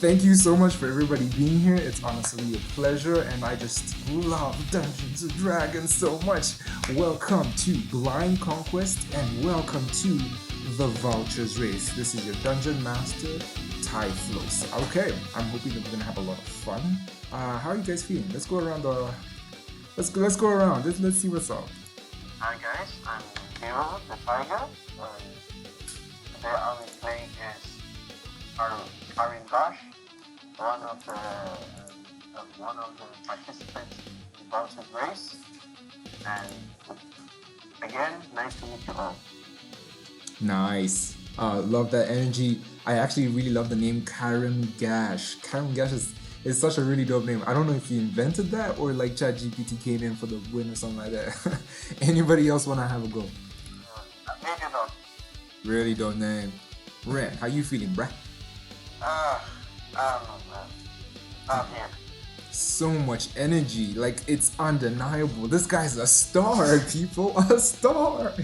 Thank you so much for everybody being here. It's honestly a pleasure, and I just love Dungeons and Dragons so much. Welcome to Blind Conquest, and welcome to the Vultures race. This is your Dungeon Master, Typhlos. Okay, I'm hoping that we're gonna have a lot of fun. How are you guys feeling? Let's go around the. Let's go around. Let's see what's up. Hi guys, I'm Hero the Tiger. Today I'll be playing as Karin Bash, one of the participants in Vultures race. And again, nice to meet you all. Nice. Love that energy. I actually really love the name Karim Gash. Karim Gash is such a really dope name. I don't know if you invented that or like ChatGPT came in for the win or something like that. Anybody else wanna have a go? Maybe not. Really dope name. Ren, how you feeling, bruh? I'm here. So much energy, like it's undeniable. This guy's a star, people, a star.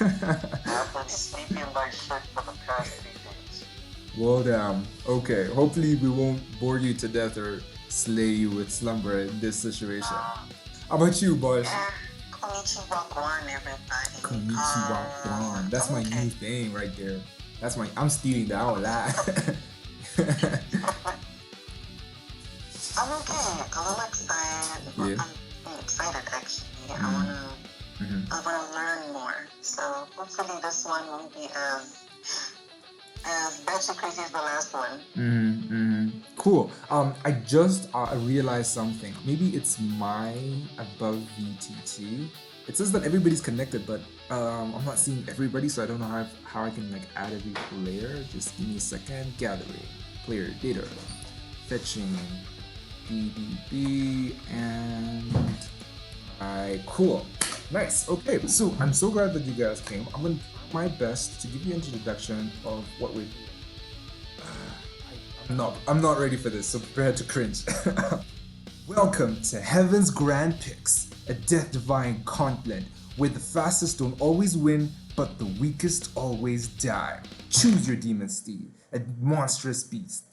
I've been sleeping like shit for the past 3 days. Well, damn. Okay, hopefully we won't bore you to death or slay you with slumber in this situation. How about you, boys? Konnichiwa, Guan, everybody. Konnichiwa, Guan. That's my new thing right there. I'm stealing that out loud. I'm okay. I'm excited. Yeah. I'm excited actually. I wanna learn more. So hopefully this one won't be as batshit crazy as the last one. Cool. I just realized something. Maybe it's my above VTT. It says that everybody's connected, but I'm not seeing everybody, so I don't know how I can like add every player. Just give me a second. Gathering, player data, fetching, BBB, and alright, cool, nice. Okay, so I'm so glad that you guys came. I'm gonna do my best to give you an introduction of what we're doing. I'm not ready for this, so prepare to cringe. Welcome to Heaven's Grand Picks, a death-defying gauntlet where the fastest don't always win, but the weakest always die. Choose your demon steed, a monstrous beast,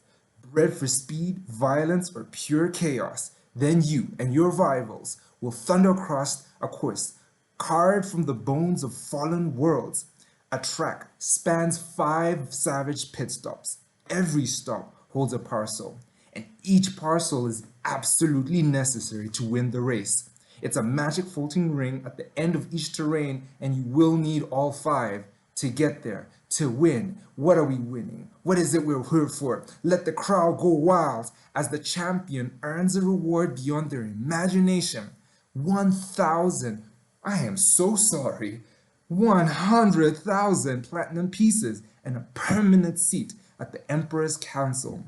bred for speed, violence, or pure chaos. Then you and your rivals will thunder across a course carved from the bones of fallen worlds. A track spans 5 savage pit stops. Every stop holds a parcel, and each parcel is absolutely necessary to win the race. It's a magic floating ring at the end of each terrain, and you will need all 5 to get there, to win. What are we winning? What is it we're here for? Let the crowd go wild as the champion earns a reward beyond their imagination. 1,000, I am so sorry, 100,000 platinum pieces and a permanent seat at the Emperor's Council.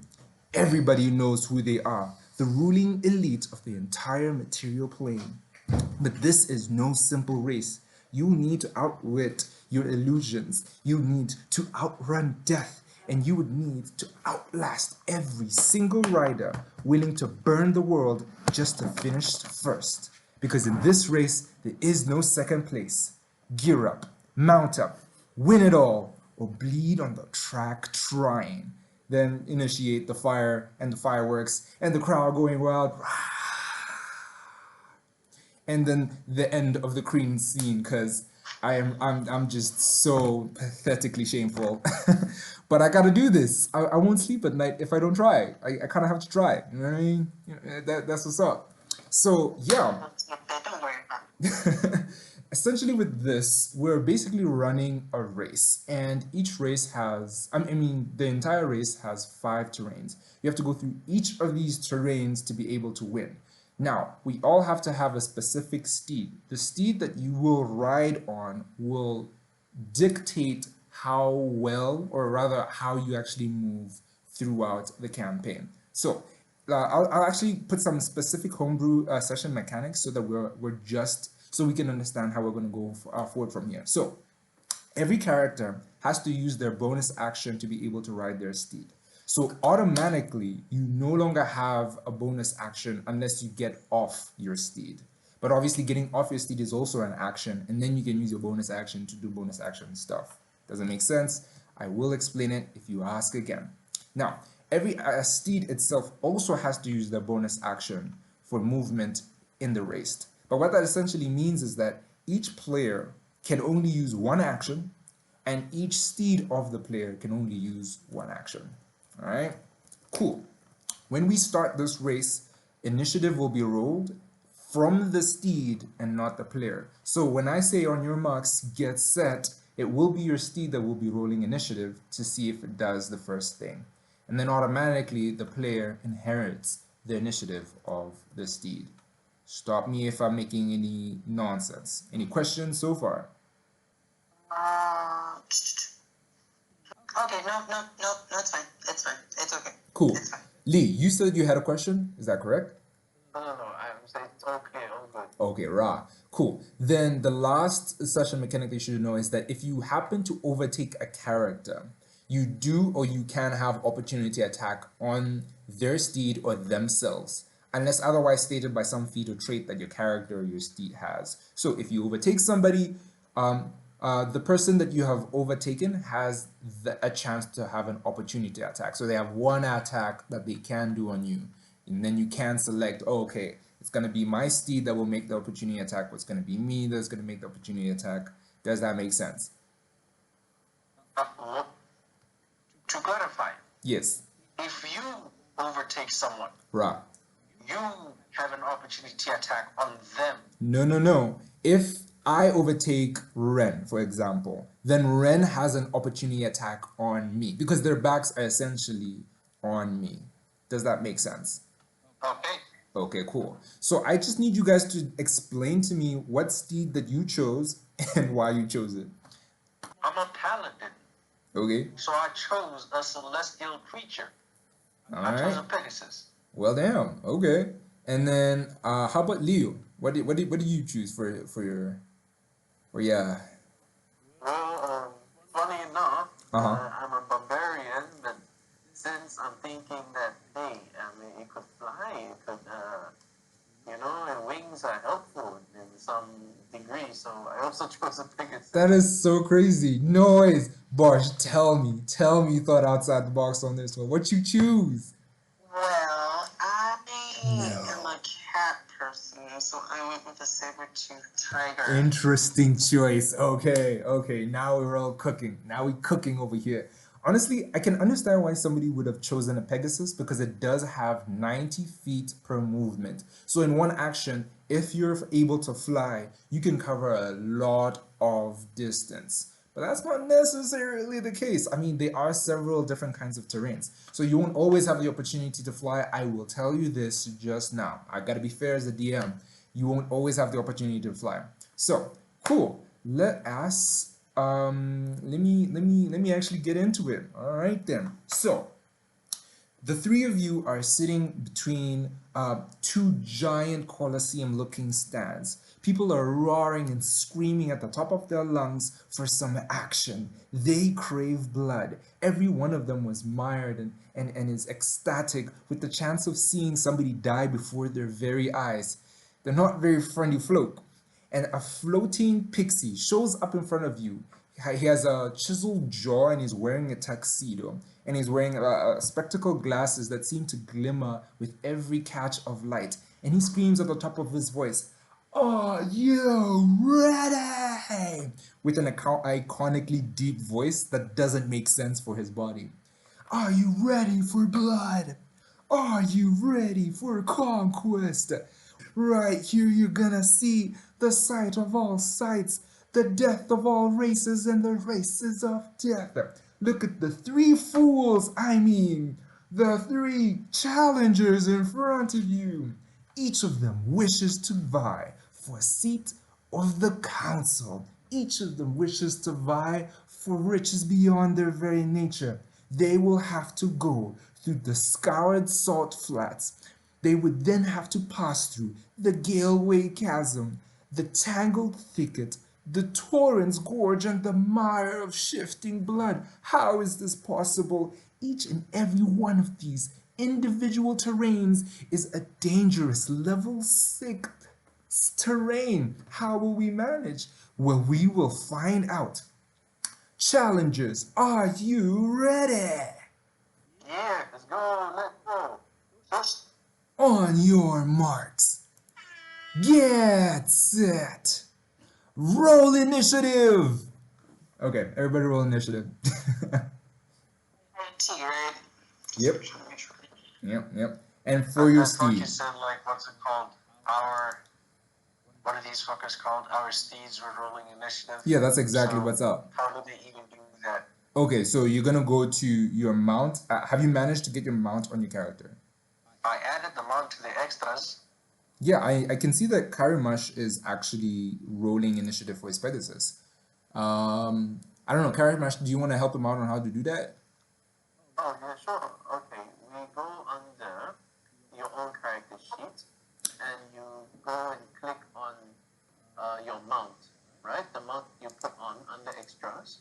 Everybody knows who they are, the ruling elite of the entire material plane. But this is no simple race. You need to outwit your illusions. You need to outrun death. And you would need to outlast every single rider willing to burn the world just to finish first. Because in this race, there is no second place. Gear up, mount up, win it all, or bleed on the track trying. Then initiate the fire and the fireworks and the crowd going wild. And then the end of the cream scene, because I'm just so pathetically shameful. But I gotta do this. I won't sleep at night if I don't try. I kind of have to try. You know what I mean? That's what's up. So yeah. Don't worry about it. Essentially with this, we're basically running a race, and each race has, the entire race has 5 terrains. You have to go through each of these terrains to be able to win. Now, we all have to have a specific steed. The steed that you will ride on will dictate how well, or rather how you actually move throughout the campaign. So, I'll actually put some specific homebrew session mechanics so that so we can understand how we're going to go forward from here. So, every character has to use their bonus action to be able to ride their steed. So automatically, you no longer have a bonus action unless you get off your steed. But obviously getting off your steed is also an action, and then you can use your bonus action to do bonus action stuff. Does it make sense? I will explain it if you ask again. Now, Every steed itself also has to use their bonus action for movement in the race. But what that essentially means is that each player can only use one action, and each steed of the player can only use one action. All right, cool. When we start this race, initiative will be rolled from the steed and not the player. So when I say on your marks, get set, it will be your steed that will be rolling initiative to see if it does the first thing. And then automatically the player inherits the initiative of the steed. Stop me if I'm making any nonsense. Any questions so far? Okay, no, it's fine. It's fine. It's okay. Cool. It's fine. Lee, you said you had a question? Is that correct? No, I'm saying it's okay, all good. Okay, rah. Cool. Then the last session mechanic that you should know is that if you happen to overtake a character, you do or you can have opportunity attack on their steed or themselves, unless otherwise stated by some feat or trait that your character or your steed has. So if you overtake somebody, the person that you have overtaken has a chance to have an opportunity attack. So they have one attack that they can do on you. And then you can select, oh, okay, it's going to be my steed that will make the opportunity attack. What's going to be me that's going to make the opportunity attack. Does that make sense? To clarify, Yes. if you overtake someone, Right. you have an opportunity attack on them. No. If I overtake Ren, for example, then Ren has an opportunity attack on me because their backs are essentially on me. Does that make sense? Okay. Okay, cool. So I just need you guys to explain to me what steed that you chose and why you chose it. I'm a paladin, Okay. so I chose a celestial creature. All I chose right. a Pegasus. Well, damn. Okay. And then, how about Leo? What did you choose for your? Well, funny enough, Uh-huh. I'm a barbarian, but since I'm thinking that, hey, I mean, it could fly, it could, and wings are helpful in some degree, so I also chose a Pegasus. That is so crazy. Noise. Bosh, tell me you thought outside the box on this one. What you choose? Well, I am a cat person, so I went with a saber-toothed tiger. Interesting choice. Okay. Now we're all cooking. Now we're cooking over here. Honestly, I can understand why somebody would have chosen a Pegasus because it does have 90 feet per movement. So in one action, if you're able to fly, you can cover a lot of distance. But that's not necessarily the case. I mean, there are several different kinds of terrains. So you won't always have the opportunity to fly. I will tell you this just now. I gotta be fair as a DM. You won't always have the opportunity to fly. So, cool. Let me actually get into it. All right then. So, the three of you are sitting between two giant Colosseum-looking stands. People are roaring and screaming at the top of their lungs for some action. They crave blood. Every one of them was mired and is ecstatic with the chance of seeing somebody die before their very eyes. They're not very friendly folk. And a floating pixie shows up in front of you. He has a chiseled jaw and he's wearing a tuxedo. And he's wearing spectacle glasses that seem to glimmer with every catch of light. And he screams at the top of his voice, "Are you ready?" With an iconically deep voice that doesn't make sense for his body. "Are you ready for blood? Are you ready for conquest? Right here you're gonna see the sight of all sights, the death of all races and the races of death. Look at the three fools, the three challengers in front of you. Each of them wishes to vie for a seat of the council. Each of them wishes to vie for riches beyond their very nature. They will have to go through the scoured salt flats. They would then have to pass through the Galeway Chasm, the tangled thicket, the torrent's gorge, and the mire of shifting blood. How is this possible? Each and every one of these individual terrains is a dangerous level 6 terrain. How will we manage? Well, we will find out. Challengers, are you ready? Yeah, let's go. Let's go. First, On your marks. Get set. Roll initiative. Okay, everybody roll initiative. Right? Yep. Yep. And for I your thought you steed. said, like, what's it called? What are these fuckers called? Our steeds were rolling initiative. Yeah, that's exactly So, what's up. How do they even do that? Okay, so you're gonna go to your mount. Have you managed to get your mount on your character? I added the mount to the extras. Yeah, I can see that Karimash is actually rolling initiative for his Pegasus. I don't know, Karimash, do you want to help him out on how to do that? Oh, yeah, sure. Okay, we go under your own character sheet, and you go and click on your mount, right? The mount you put on under extras.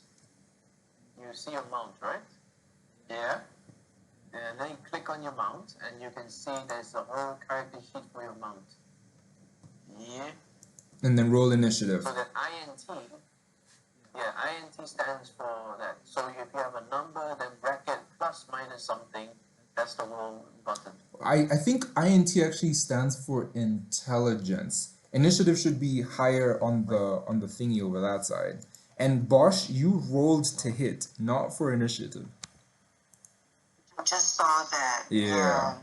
You see your mount, right? Yeah. And then you click on your mount, and you can see there's a whole character sheet for your mount. Yeah. And then roll initiative. So that INT, yeah, INT stands for that. So if you have a number, then bracket plus minus something, that's the roll button. I think INT actually stands for intelligence. Initiative should be higher on the thingy over that side. And Bosch, you rolled to hit, not for initiative. I just saw that. Yeah.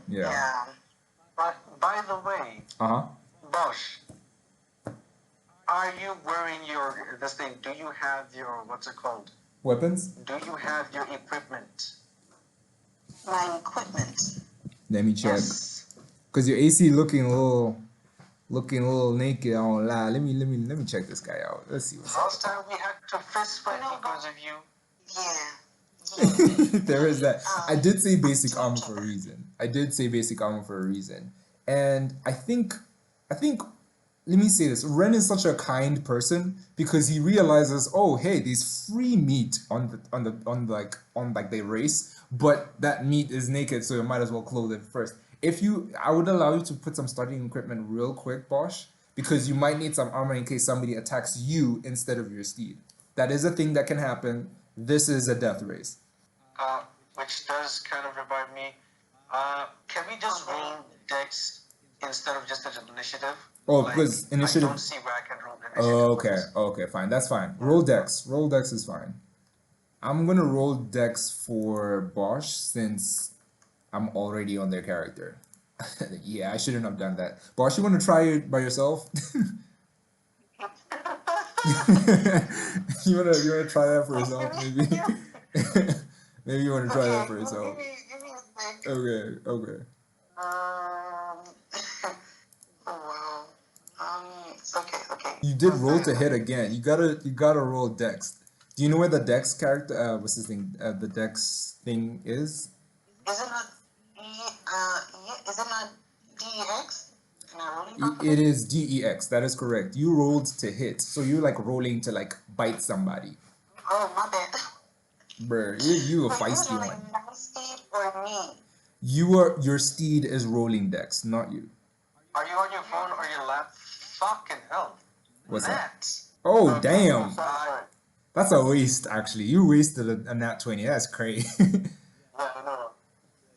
But by the way, Uh-huh. Bosch, are you wearing your this thing? Do you have your what's it called? Weapons? Do you have your equipment? My equipment. Let me check. Yes. Cause your AC looking a little naked. I won't lie. Let me check this guy out. Let's see what's up. Last time we had to fist fight because of you. Yeah. There is that. I did say basic armor for a reason. And I think let me say this. Ren is such a kind person because he realizes, oh hey, there's free meat on the race, but that meat is naked, so you might as well clothe it first. I would allow you to put some starting equipment real quick, Bosch, because you might need some armor in case somebody attacks you instead of your steed. That is a thing that can happen. This is a death race. Which does kind of remind me. Can we just roll dex instead of just an initiative? Oh, because initiative. I don't see where I can roll initiative. Okay, fine. That's fine. Roll dex. Roll dex is fine. I'm gonna roll dex for Bosch since I'm already on their character. Yeah, I shouldn't have done that. Bosch, you wanna try it by yourself? you wanna try that for yourself, maybe? Maybe you wanna try that for yourself. Give me a sec. Okay. Oh, wow. Okay. You did roll to hit again. You gotta roll dex. Do you know where the dex character what's his thing? The dex thing is? Is it not is it not DEX? Am I rolling properly? It is DEX. That is correct. You rolled to hit, so you're like rolling to like bite somebody. Oh, my bad. Bruh, you a Wait, feisty you one. rolling my steed or me? Your steed is rolling dex, not you. Are you on your phone or your lap? Fucking hell. What's that? That? Oh damn! Sorry. That's a waste. Actually, you wasted a nat 20. That's crazy.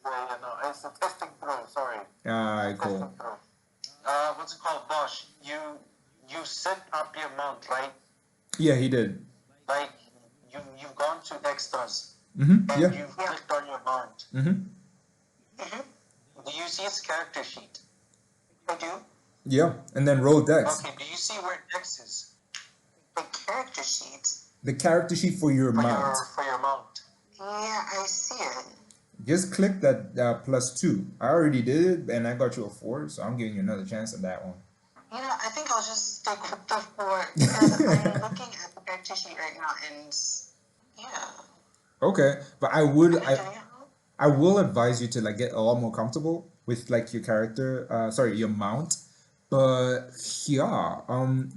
Yeah, no. It's a testing throw, sorry. Alright, cool. Testing throw. What's it called, Bosch? You set up your mount, right? Yeah, he did. Like, you've gone to extras. Mm-hmm. And Yeah. you've clicked on your mount. Mm-hmm. Do you see its character sheet? I do. Yeah, and then roll dex. Okay, do you see where dex is? The character sheet. The character sheet for your mount. For your mount. Yeah, I see it. Just click that +2. I already did it, and I got you a 4, so I'm giving you another chance at that one. You know, I think I'll just stick with the 4 because I'm looking at the character sheet right now, and yeah. Okay, but I will advise you to like get a lot more comfortable with like your character, your mount. But yeah,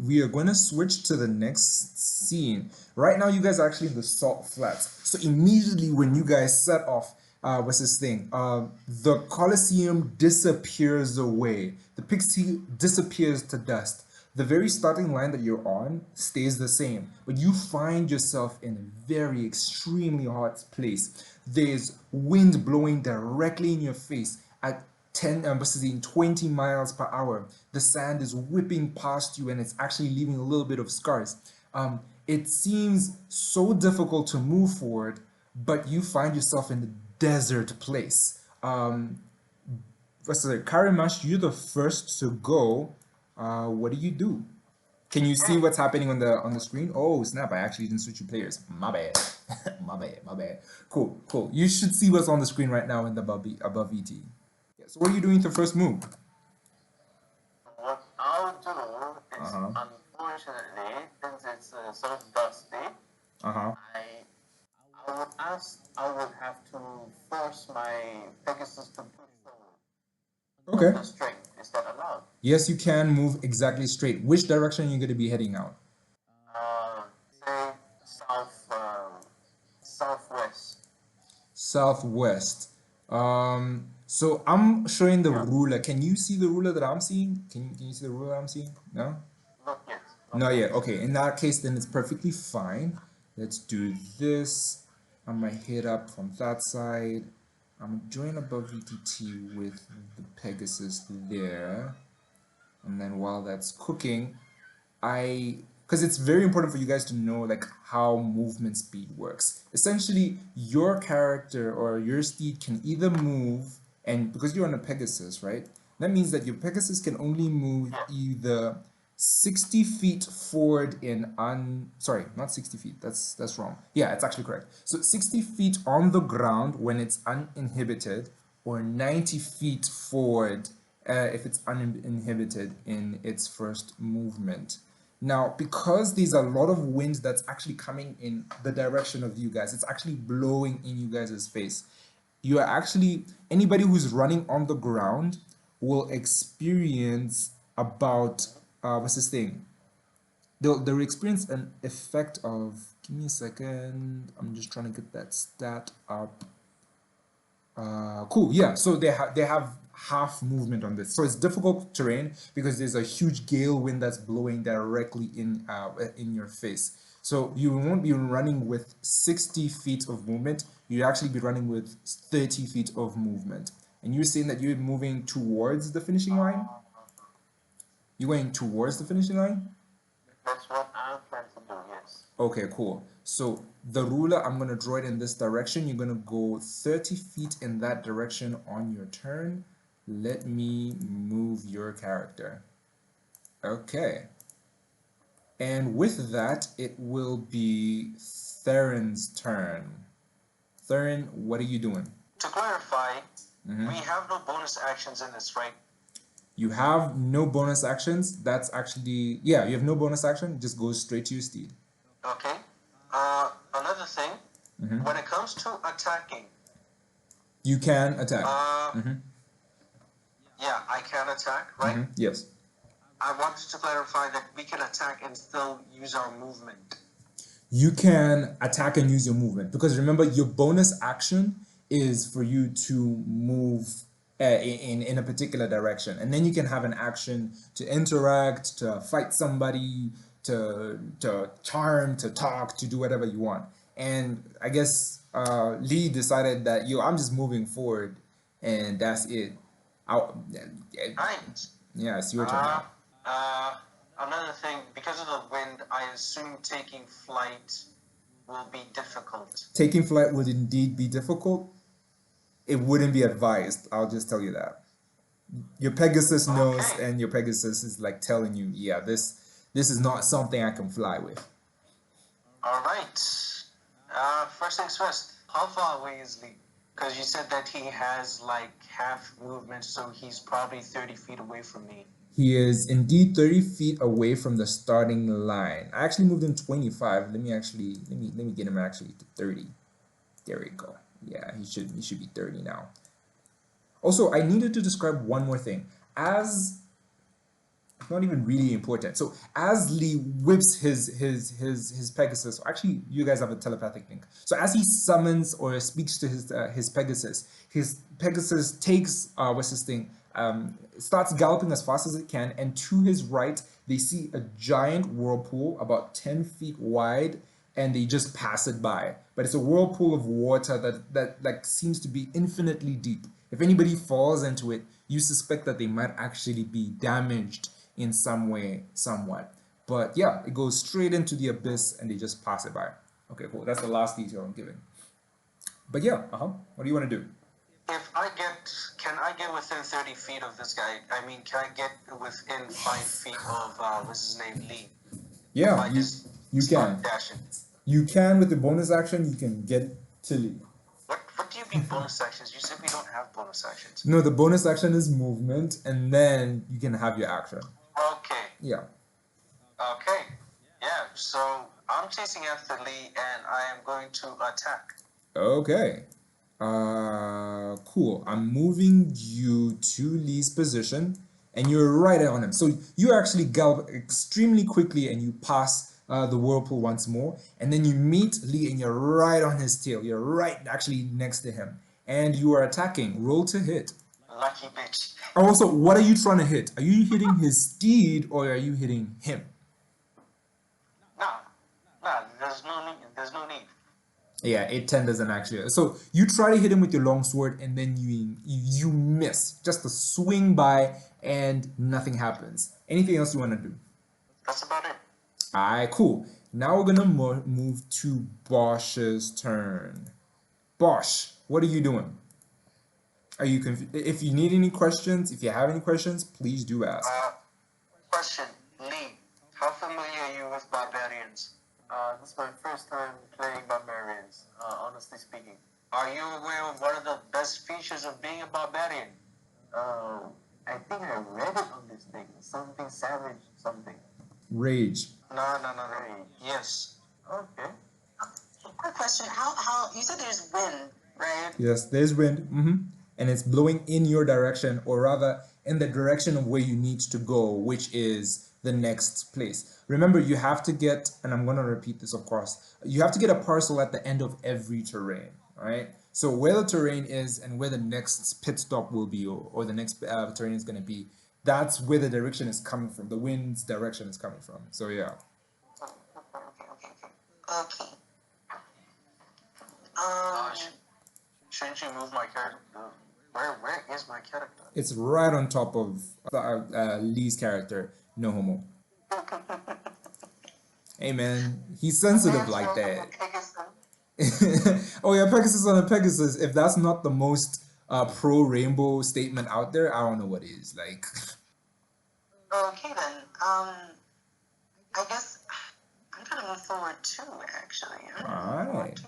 we are gonna switch to the next scene. Right now, you guys are actually in the salt flats. So immediately when you guys set off, what's this thing? The Colosseum disappears away. The pixie disappears to dust. The very starting line that you're on stays the same, but you find yourself in a very extremely hot place. There's wind blowing directly in your face at 20 miles per hour. The sand is whipping past you and it's actually leaving a little bit of scars. It seems so difficult to move forward, but you find yourself in a desert place. Karimash, you're the first to go. What do you do? Can you see what's happening on the screen? Oh snap! I actually didn't switch your players. My bad. My bad. Cool. You should see what's on the screen right now in the above ET. Yeah, so what are you doing to first move? What I'll do is, unfortunately, since it's so dusty, I would have to force my Pegasus to push forward. Okay. Straight. Is that allowed? Yes, you can move exactly straight. Which direction are you going to be heading out? Say southwest. Southwest. So I'm showing the ruler. Can you see the ruler that I'm seeing? Can you see the ruler I'm seeing? No? Not yet. Not yet. Okay, in that case, then it's perfectly fine. Let's do this. I'm gonna hit up from that side. I'm gonna join above VTT with the Pegasus there. And then while that's cooking, because it's very important for you guys to know like how movement speed works. Essentially, your character or your steed can either move, and because you're on a Pegasus, right? That means that your Pegasus can only move either 60 feet forward sorry, not 60 feet, that's wrong. Yeah, it's actually correct. So 60 feet on the ground when it's uninhibited, or 90 feet forward if it's uninhibited in its first movement. Now, because there's a lot of wind that's actually coming in the direction of you guys, it's actually blowing in you guys' face. You are actually, anybody who's running on the ground will experience about, what's this thing? They'll experience an effect of, give me a second, I'm just trying to get that stat up. Cool, yeah, so they have half movement on this. So it's difficult terrain because there's a huge gale wind that's blowing directly in your face. So you won't be running with 60 feet of movement, you'd actually be running with 30 feet of movement. And you're saying that you're moving towards the finishing line? You're going towards the finishing line? That's what I plan to do, yes. Okay, cool. So the ruler, I'm going to draw it in this direction. You're going to go 30 feet in that direction on your turn. Let me move your character. Okay. And with that, it will be Theron's turn. Theron, what are you doing? To clarify, we have no bonus actions in this, right? You have no bonus actions. That's actually, yeah, you have no bonus action. It just goes straight to your steed. Okay. Another thing, when it comes to attacking, you can attack. Yeah, I can attack, right? Yes. I wanted to clarify that we can attack and still use our movement. You can attack and use your movement because remember, your bonus action is for you to move in a particular direction, and then you can have an action to interact, to fight somebody, to charm, to talk, to do whatever you want. And I guess Lee decided that I'm just moving forward, and that's it. Right. Yeah, it's your turn now. Another thing, because of the wind, I assume taking flight will be difficult. Taking flight would indeed be difficult. It wouldn't be advised. I'll just tell you that. Your Pegasus knows, and your Pegasus is like telling you, yeah, this is not something I can fly with. All right. First things first. How far away is Lee? Because you said that he has like half movement, so he's probably 30 feet away from me. He is indeed 30 feet away from the starting line. I actually moved him 25. Let me get him actually to 30. There we go. Yeah, he should be 30 now. Also, I needed to describe one more thing. As not even really important. So as Lee whips his Pegasus, actually you guys have a telepathic link. So as he summons or speaks to his Pegasus takes starts galloping as fast as it can, and to his right, they see a giant whirlpool about 10 feet wide, and they just pass it by. But it's a whirlpool of water that like seems to be infinitely deep. If anybody falls into it, you suspect that they might actually be damaged in some way, somewhat. But yeah, it goes straight into the abyss, and they just pass it by. Okay, cool. That's the last detail I'm giving. But yeah, what do you want to do? Can I get within 30 feet of this guy? I mean, can I get within 5 feet of, what's his name, Lee? Yeah, you can. Dashing. You can, with the bonus action, you can get to Lee. What do you mean bonus actions? You said we don't have bonus actions. No, the bonus action is movement, and then you can have your action. Okay. Yeah. Okay. Yeah, so I'm chasing after Lee, and I am going to attack. Okay. Cool. I'm moving you to Lee's position, and you're right on him. So you actually gallop extremely quickly, and you pass the whirlpool once more, and then you meet Lee, and you're right on his tail. You're right actually next to him, and you are attacking. Roll to hit. Lucky bitch. Also, what are you trying to hit? Are you hitting his steed, or are you hitting him? Nah, there's no need. Yeah, 8-10 doesn't actually. So you try to hit him with your longsword, and then you miss. Just a swing by, and nothing happens. Anything else you want to do? That's about it. Alright, cool. Now we're gonna move to Bosch's turn. Bosch, what are you doing? Are you confused? If you need any questions, if you have any questions, please do ask. Question, Lee. How familiar are you with barbarians? This is my first time playing barbarians, honestly speaking. Are you aware of one of the best features of being a barbarian? I think I read it on this thing. Something savage, something. Rage. No. Rage. Yes. Okay. Quick question. How you said there's wind, right? Yes, there's wind. And it's blowing in your direction, or rather in the direction of where you need to go, which is the next place. Remember, you have to get, and I'm going to repeat this, of course, you have to get a parcel at the end of every terrain, all right? So where the terrain is and where the next pit stop will be, or the next terrain is going to be, that's where the direction is coming from. The wind's direction is coming from. So yeah. Okay. Shouldn't you move my character? Where is my character? It's right on top of Lee's character. No homo. Hey man, he's sensitive like that. Oh yeah, Pegasus on a Pegasus. If that's not the most pro-rainbow statement out there, I don't know what is. Like. Okay then. I guess I'm gonna move forward too. Actually. Alright.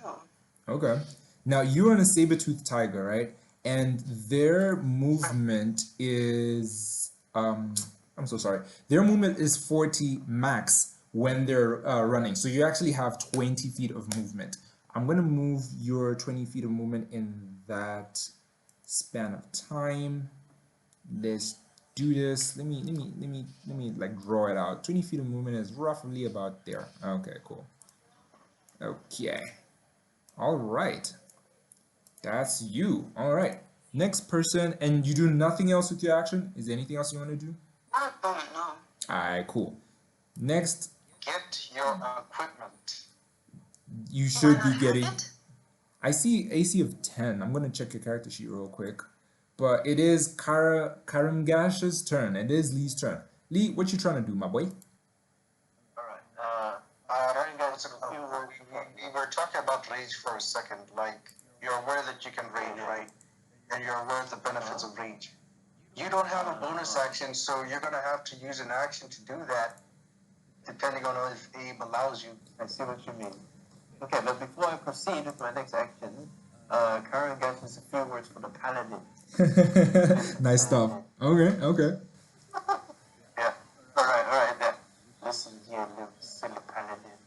Okay. Now you're on a saber-toothed tiger, right? And their movement is I'm so sorry. Their movement is 40 max when they're running. So you actually have 20 feet of movement. I'm gonna move your 20 feet of movement in that span of time. Let's do this. Let me like draw it out. 20 feet of movement is roughly about there. Okay, cool. Okay. All right. That's you. All right. Next person, and you do nothing else with your action? Is there anything else you want to do? No. All right, cool. Next, get your equipment. You should be getting. I see AC of 10. I'm gonna check your character sheet real quick, but it is Karimgash's turn. It is Lee's turn. Lee, what you trying to do, my boy? We were talking about rage for a second. Like, you're aware that you can rage, right? And you're aware of the benefits of rage. You don't have a bonus action, so you're going to have to use an action to do that, depending on if Abe allows you. I see what you mean. Okay, but before I proceed with my next action, Karen gives us a few words for the paladin. Nice stuff. Okay. Yeah. All right. Then. Listen here, little silly paladin.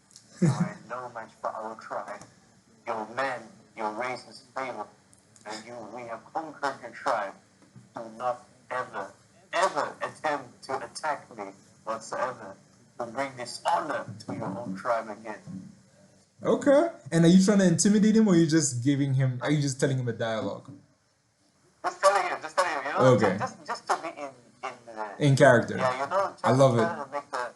You are no match for our tribe. Your men, your race is failed, and we have conquered your tribe. Do not ever attempt to attack me whatsoever. To bring dishonor to your own tribe again. Okay. And are you trying to intimidate him, or are you just telling him a dialogue? Just telling him, you know? Okay. Just to In character. Yeah, you know, I love it. to make the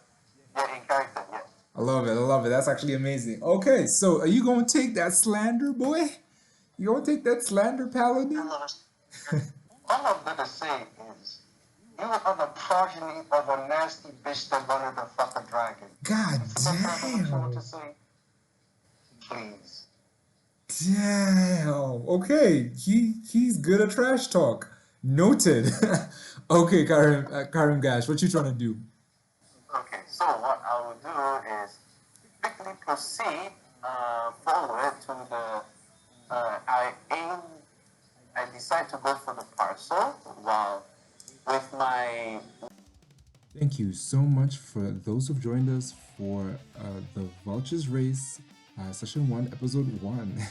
in character. Yeah. I love it. I love it. That's actually amazing. Okay, so are you gonna take that slander, boy? You gonna take that slander, I paladin? love it. All I'm gonna say is, you are the progeny of a nasty bitch that wanted to fuck a dragon. God That's all I want damn. to say. Please. Damn. Okay, he's good at trash talk. Noted. Okay, Karim Gash, what you trying to do? Okay, so what I will do is quickly proceed forward to the. I decide to go for the parcel while with my. Thank you so much for those who've joined us for the Vultures race, session 1, episode 1.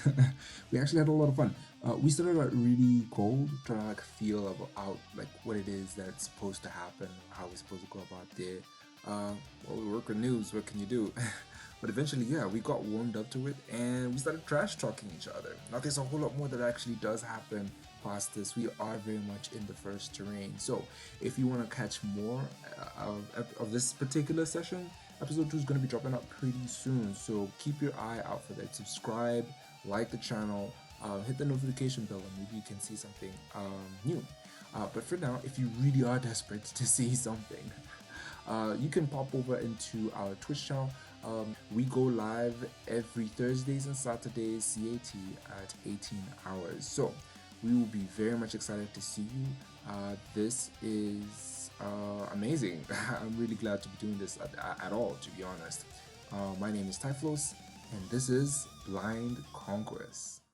We actually had a lot of fun. We started out really cold, trying to like feel out like what it is that's supposed to happen, how we're supposed to go about it. Well, we work with news. What can you do? But eventually, yeah, we got warmed up to it and we started trash talking each other. Now, there's a whole lot more that actually does happen past this. We are very much in the first terrain. So, if you want to catch more of this particular session, episode 2 is going to be dropping out pretty soon. So, keep your eye out for that. Subscribe, like the channel, hit the notification bell, and maybe you can see something new. But for now, if you really are desperate to see something, you can pop over into our Twitch channel. We go live every Thursdays and Saturdays CAT at 18 hours. So we will be very much excited to see you. This is amazing. I'm really glad to be doing this at all, to be honest. My name is Typhlos, and this is Blind Conquest.